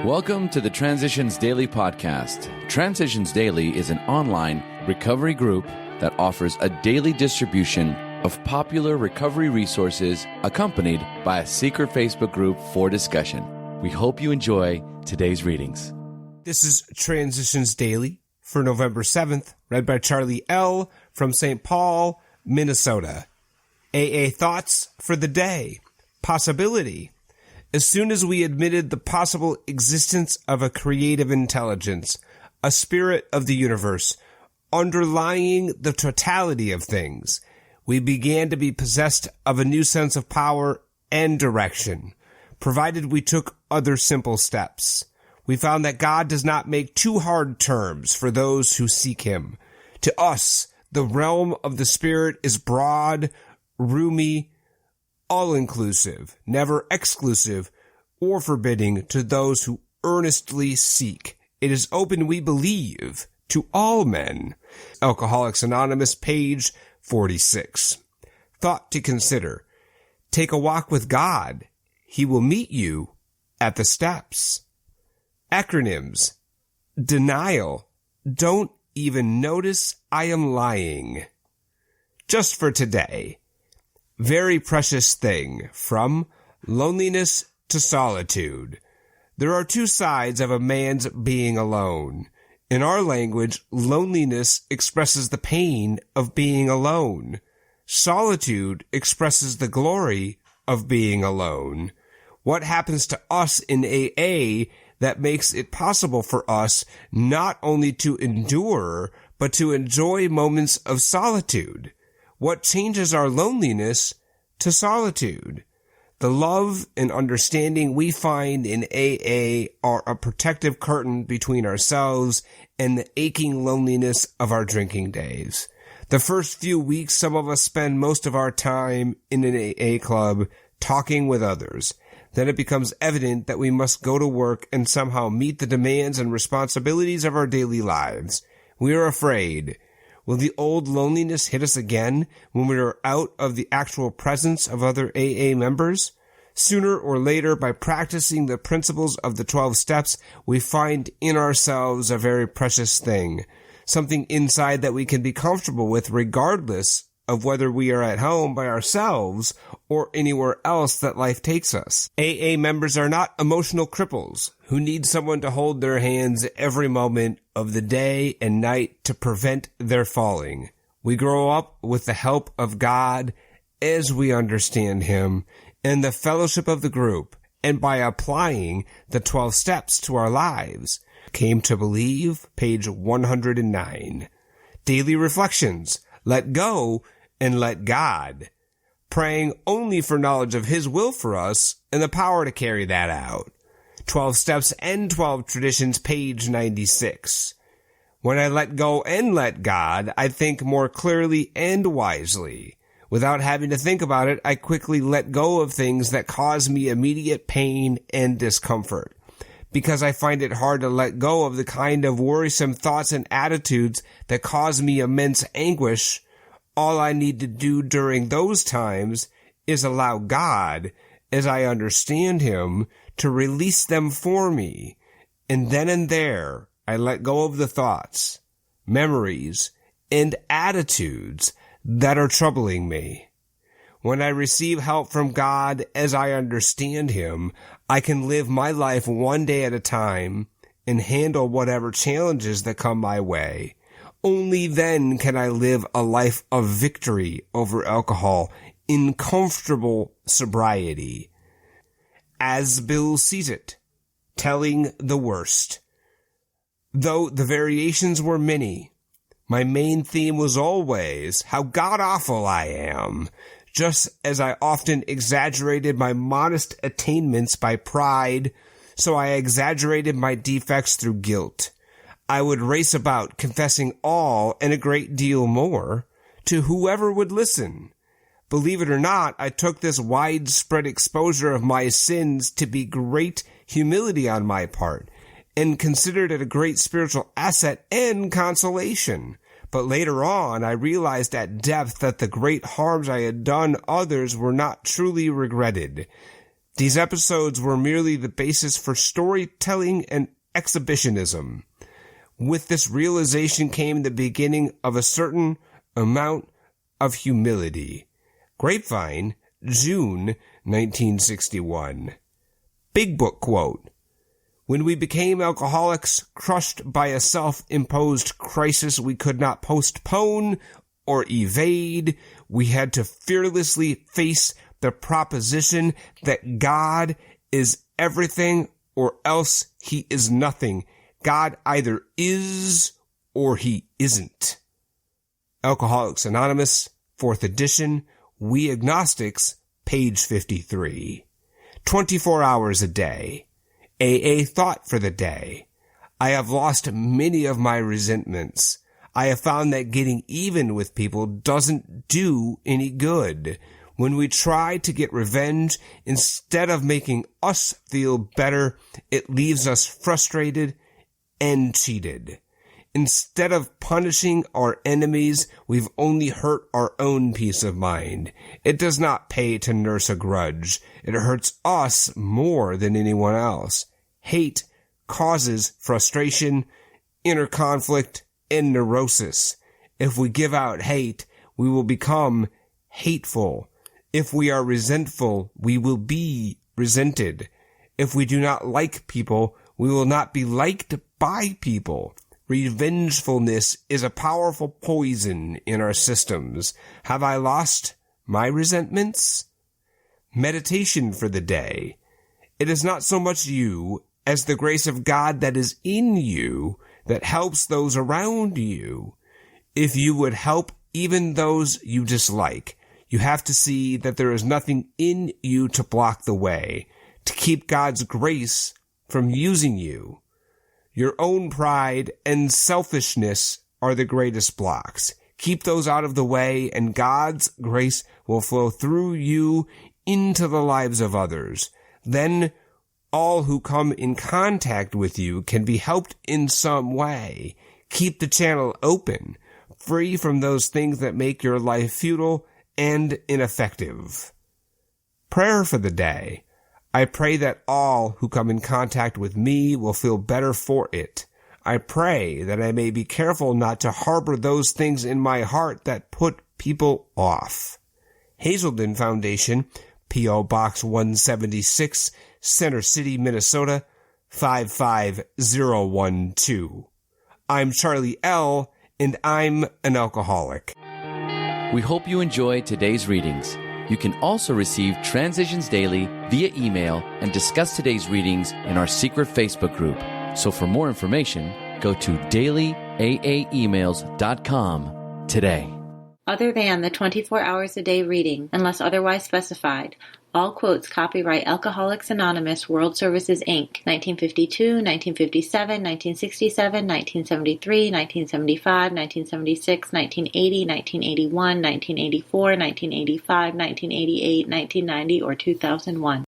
Welcome to the Transitions Daily podcast. Transitions Daily is an online recovery group that offers a daily distribution of popular recovery resources accompanied by a secret Facebook group for discussion. We hope you enjoy today's readings. This is Transitions Daily for November 7th, read by Charlie L. from St. Paul, Minnesota. AA thoughts for the day. Possibility. As soon as we admitted the possible existence of a creative intelligence, a spirit of the universe, underlying the totality of things, we began to be possessed of a new sense of power and direction, provided we took other simple steps. We found that God does not make too hard terms for those who seek him. To us, the realm of the spirit is broad, roomy, all-inclusive, never exclusive or forbidding to those who earnestly seek. It is open, we believe, to all men. Alcoholics Anonymous, page 46. Thought to consider. Take a walk with God. He will meet you at the steps. Acronyms. Denial. Don't even notice I am lying. Just for today. Very precious thing, from loneliness to solitude. There are two sides of a man's being alone. In our language, loneliness expresses the pain of being alone. Solitude expresses the glory of being alone. What happens to us in AA that makes it possible for us not only to endure, but to enjoy moments of solitude? What changes our loneliness to solitude? The love and understanding we find in AA are a protective curtain between ourselves and the aching loneliness of our drinking days. The first few weeks, some of us spend most of our time in an AA club talking with others. Then it becomes evident that we must go to work and somehow meet the demands and responsibilities of our daily lives. We are afraid. Will the old loneliness hit us again when we are out of the actual presence of other AA members? Sooner or later, by practicing the principles of the 12 steps, we find in ourselves a very precious thing, something inside that we can be comfortable with regardless of whether we are at home by ourselves or anywhere else that life takes us. AA members are not emotional cripples who need someone to hold their hands every moment of the day and night to prevent their falling. We grow up with the help of God as we understand him and the fellowship of the group, and by applying the 12 steps to our lives. Came to Believe, page 109. Daily reflections. Let go and let God. Praying only for knowledge of his will for us and the power to carry that out. 12 Steps and 12 Traditions, page 96. When I let go and let God, I think more clearly and wisely. Without having to think about it, I quickly let go of things that cause me immediate pain and discomfort. Because I find it hard to let go of the kind of worrisome thoughts and attitudes that cause me immense anguish, all I need to do during those times is allow God, as I understand him, to release them for me. And then and there, I let go of the thoughts, memories, and attitudes that are troubling me. When I receive help from God as I understand him, I can live my life one day at a time and handle whatever challenges that come my way. Only then can I live a life of victory over alcohol in comfortable sobriety. As Bill sees it, telling the worst. Though the variations were many, my main theme was always how god-awful I am, just as I often exaggerated my modest attainments by pride, so I exaggerated my defects through guilt. I would race about confessing all and a great deal more to whoever would listen. Believe it or not, I took this widespread exposure of my sins to be great humility on my part, and considered it a great spiritual asset and consolation. But later on, I realized at depth that the great harms I had done others were not truly regretted. These episodes were merely the basis for storytelling and exhibitionism. With this realization came the beginning of a certain amount of humility. Grapevine, June 1961. Big Book quote. When we became alcoholics, crushed by a self-imposed crisis we could not postpone or evade, we had to fearlessly face the proposition that God is everything or else he is nothing. God either is or he isn't. Alcoholics Anonymous, 4th edition, We Agnostics, page 53. 24 hours a day. AA thought for the day. I have lost many of my resentments. I have found that getting even with people doesn't do any good. When we try to get revenge, instead of making us feel better, it leaves us frustrated and cheated. Instead of punishing our enemies, we've only hurt our own peace of mind. It does not pay to nurse a grudge. It hurts us more than anyone else. Hate causes frustration, inner conflict, and neurosis. If we give out hate, we will become hateful. If we are resentful, we will be resented. If we do not like people, we will not be liked by people. Revengefulness is a powerful poison in our systems. Have I lost my resentments? Meditation for the day. It is not so much you as the grace of God that is in you that helps those around you. If you would help even those you dislike, you have to see that there is nothing in you to block the way, to keep God's grace from using you. Your own pride and selfishness are the greatest blocks. Keep those out of the way, and God's grace will flow through you into the lives of others. Then all who come in contact with you can be helped in some way. Keep the channel open, free from those things that make your life futile and ineffective. Prayer for the day. I pray that all who come in contact with me will feel better for it. I pray that I may be careful not to harbor those things in my heart that put people off. Hazelden Foundation, P.O. Box 176, Center City, Minnesota, 55012. I'm Charlie L., and I'm an alcoholic. We hope you enjoyed today's readings. You can also receive Transitions Daily via email and discuss today's readings in our secret Facebook group. So for more information, go to dailyaaemails.com today. Other than the 24 hours a day reading, unless otherwise specified, all quotes copyright Alcoholics Anonymous World Services, Inc., 1952, 1957, 1967, 1973, 1975, 1976, 1980, 1981, 1984, 1985, 1988, 1990, or 2001.